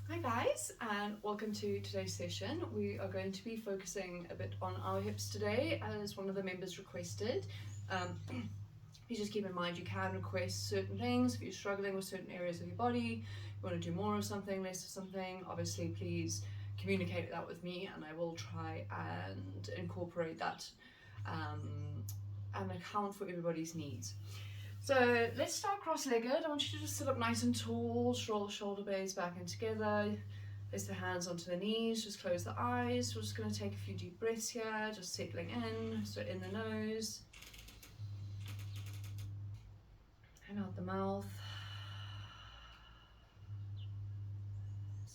Hi guys, and welcome to today's session. We are going to be focusing a bit on our hips today as one of the members requested. Please just keep in mind you can request certain things if you're struggling with certain areas of your body, you want to do more of something, less of something, obviously please communicate that with me and I will try and incorporate that and account for everybody's needs. So let's start cross-legged. I want you to just sit up nice and tall, roll the shoulder blades back in together, place the hands onto the knees, just close the eyes. We're just going to take a few deep breaths here, just settling in, so in the nose and out the mouth.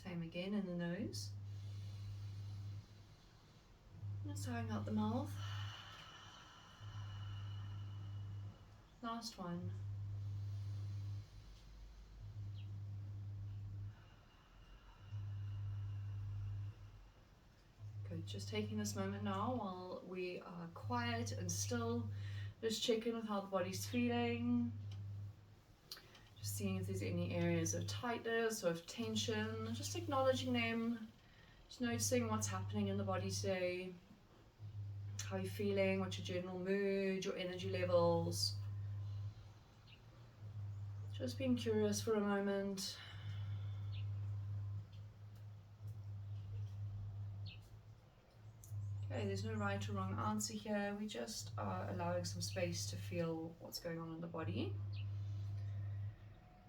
Same again in the nose. And sighing out the mouth. Last one. Good, just taking this moment now while we are quiet and still, just check in with how the body's feeling. Just seeing if there's any areas of tightness or of tension, just acknowledging them, just noticing what's happening in the body today, how you're feeling, what's your general mood, your energy levels. Just being curious for a moment. Okay, there's no right or wrong answer here. We just are allowing some space to feel what's going on in the body.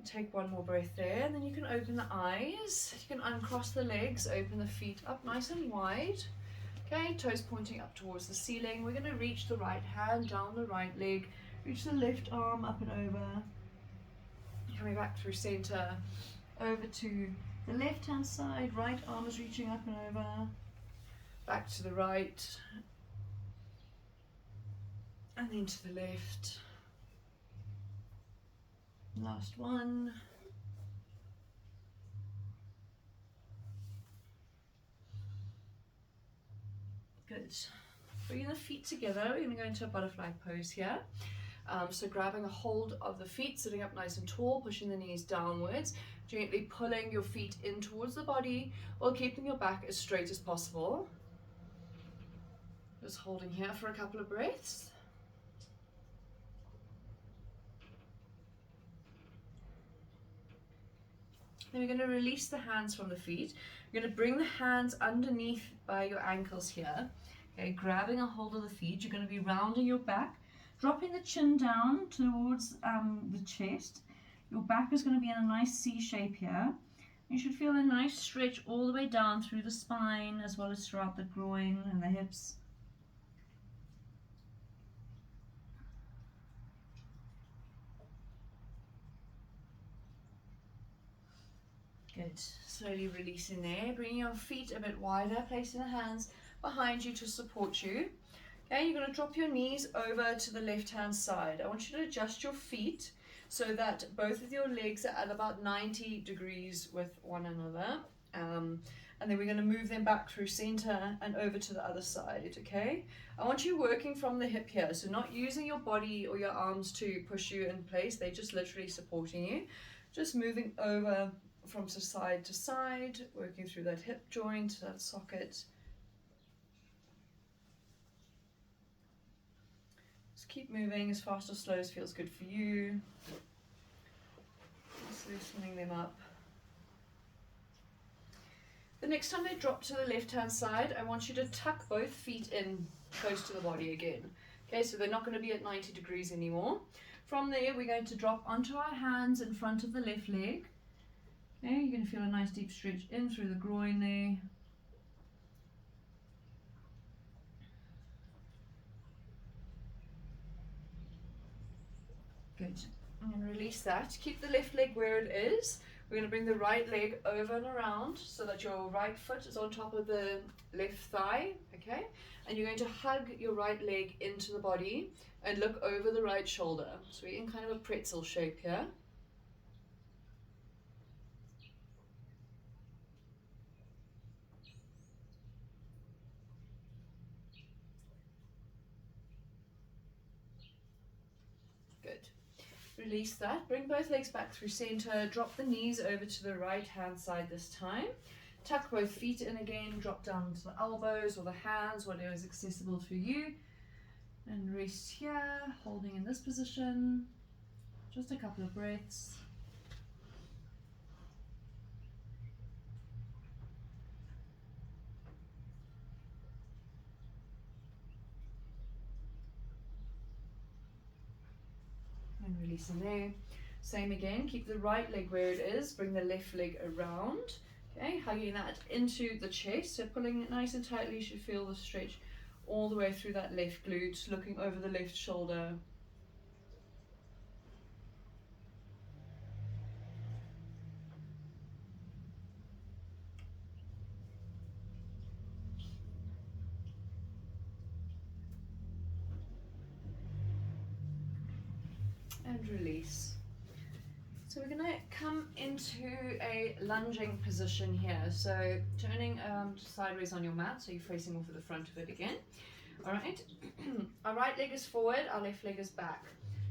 Take one more breath there, and then you can open the eyes. You can uncross the legs, open the feet up nice and wide. Okay, toes pointing up towards the ceiling. We're going to reach the right hand down the right leg, reach the left arm up and over. Coming back through center, over to the left hand side, right arm is reaching up and over. Back to the right, and then to the left. Last one. Good. Bringing the feet together, we're going to go into a butterfly pose here. So grabbing a hold of the feet, sitting up nice and tall, pushing the knees downwards, gently pulling your feet in towards the body while keeping your back as straight as possible. Just holding here for a couple of breaths. Then we're going to release the hands from the feet. You're going to bring the hands underneath by your ankles here. Okay, grabbing a hold of the feet. You're going to be rounding your back, dropping the chin down towards the chest. Your back is going to be in a nice C shape here. You should feel a nice stretch all the way down through the spine as well as throughout the groin and the hips. Good. Slowly releasing there. Bringing your feet a bit wider, placing the hands behind you to support you. Okay, you're going to drop your knees over to the left-hand side. I want you to adjust your feet so that both of your legs are at about 90 degrees with one another. And then we're going to move them back through center and over to the other side, okay? I want you working from the hip here, so not using your body or your arms to push you in place. They're just literally supporting you. Just moving over from side to side, working through that hip joint, that socket. Just keep moving as fast or slow as feels good for you. Just loosening them up. The next time they drop to the left-hand side, I want you to tuck both feet in close to the body again. Okay, so they're not going to be at 90 degrees anymore. From there, we're going to drop onto our hands in front of the left leg. Okay, you're going to feel a nice deep stretch in through the groin there. Good. And release that. Keep the left leg where it is. We're going to bring the right leg over and around so that your right foot is on top of the left thigh, okay? And you're going to hug your right leg into the body and look over the right shoulder. So we're in kind of a pretzel shape here. Good. Release that. Bring both legs back through center. Drop the knees over to the right hand side this time. Tuck both feet in again. Drop down to the elbows or the hands, whatever is accessible for you. And rest here, holding in this position. Just a couple of breaths. And releasing there. Same again, keep the right leg where it is, bring the left leg around. Okay, hugging that into the chest, so pulling it nice and tightly. You should feel the stretch all the way through that left glute, looking over the left shoulder. And release. So we're going to come into a lunging position here. So turning sideways on your mat, so you're facing off at the front of it again. All right, our right leg is forward, our left leg is back.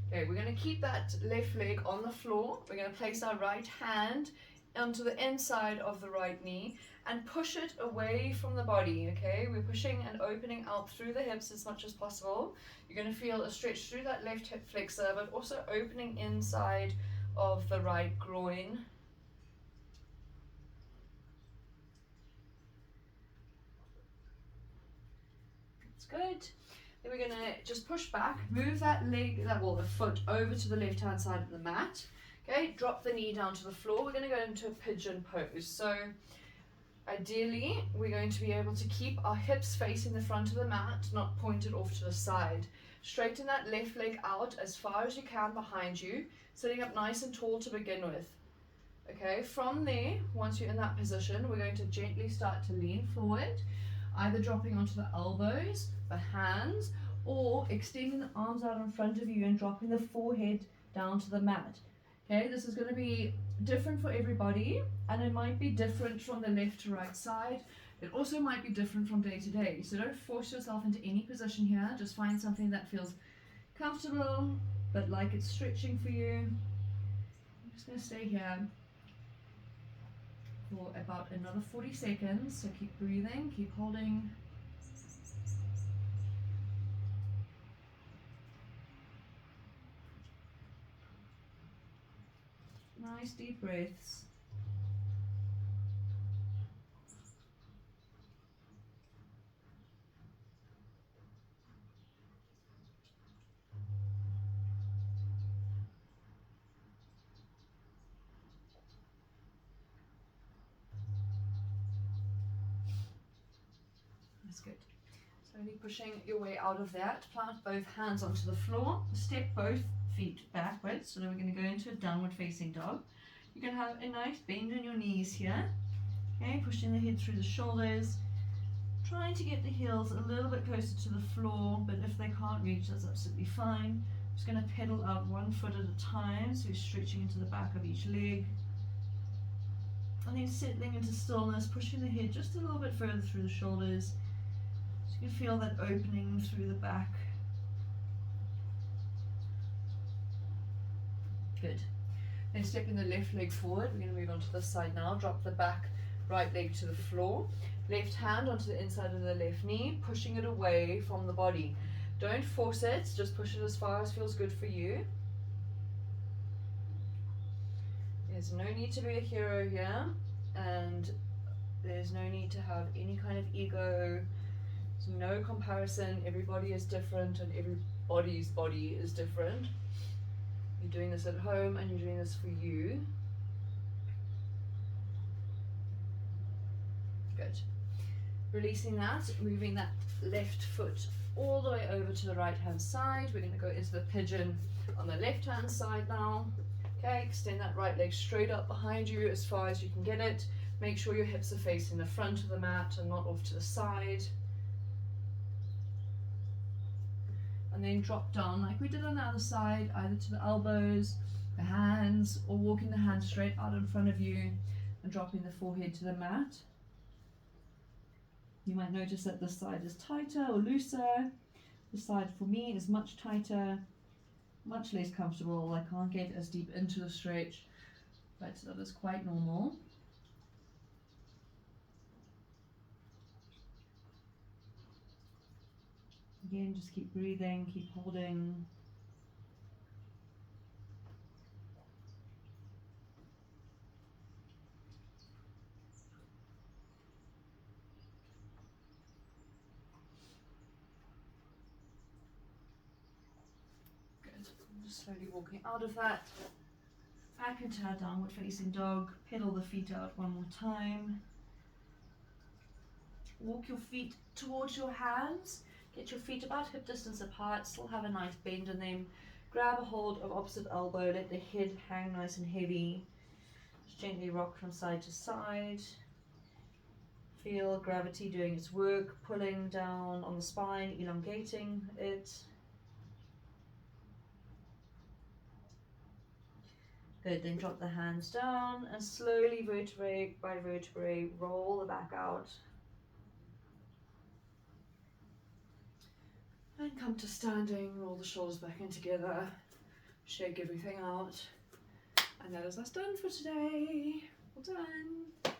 Okay, we're going to keep that left leg on the floor. We're going to place our right hand onto the inside of the right knee and push it away from the body. Okay, we're pushing and opening out through the hips as much as possible. You're going to feel a stretch through that left hip flexor, but also opening inside of the right groin. That's good. Then we're going to just push back, move that leg, the foot over to the left hand side of the mat. Okay, drop the knee down to the floor. We're going to go into a pigeon pose. So ideally, we're going to be able to keep our hips facing the front of the mat, not pointed off to the side. Straighten that left leg out as far as you can behind you, sitting up nice and tall to begin with. Okay, from there, once you're in that position, we're going to gently start to lean forward, either dropping onto the elbows, the hands, or extending the arms out in front of you and dropping the forehead down to the mat. Okay, this is going to be different for everybody, and it might be different from the left to right side. It also might be different from day to day. So don't force yourself into any position here. Just find something that feels comfortable, but like it's stretching for you. I'm just going to stay here for about another 40 seconds. So keep breathing, keep holding. Nice deep breaths. That's good. Slowly pushing your way out of that. Plant both hands onto the floor. Step both feet backwards. So then we're going to go into a downward facing dog. You can have a nice bend in your knees here. Okay, pushing the head through the shoulders. Trying to get the heels a little bit closer to the floor, but if they can't reach, that's absolutely fine. Just going to pedal out one foot at a time, so you're stretching into the back of each leg. And then settling into stillness, pushing the head just a little bit further through the shoulders. So you can feel that opening through the back. Good. Then stepping the left leg forward, we're going to move on to this side now. Drop the back right leg to the floor. Left hand onto the inside of the left knee, pushing it away from the body. Don't force it, just push it as far as feels good for you. There's no need to be a hero here, and there's no need to have any kind of ego. There's no comparison. Everybody is different and everybody's body is different. You're doing this at home and you're doing this for you. Good. Releasing that, moving that left foot all the way over to the right hand side. We're going to go into the pigeon on the left hand side now. Okay, extend that right leg straight up behind you as far as you can get it. Make sure your hips are facing the front of the mat and not off to the side. And then drop down like we did on the other side, either to the elbows, the hands, or walking the hands straight out in front of you and dropping the forehead to the mat. You might notice that this side is tighter or looser. This side for me is much tighter. much less comfortable. I can't get as deep into the stretch, but that is quite normal. Again, just keep breathing, keep holding. Good. I'm just slowly walking out of that. Back into our downward facing dog. Pedal the feet out one more time. Walk your feet towards your hands. Get your feet about hip distance apart. Still have a nice bend in them. Grab a hold of opposite elbow. Let the head hang nice and heavy. Just gently rock from side to side. Feel gravity doing its work, pulling down on the spine, elongating it. Good, then drop the hands down and slowly, vertebrae by vertebrae, roll the back out. And come to standing, roll the shoulders back in together, shake everything out. And that is us done for today. Well done.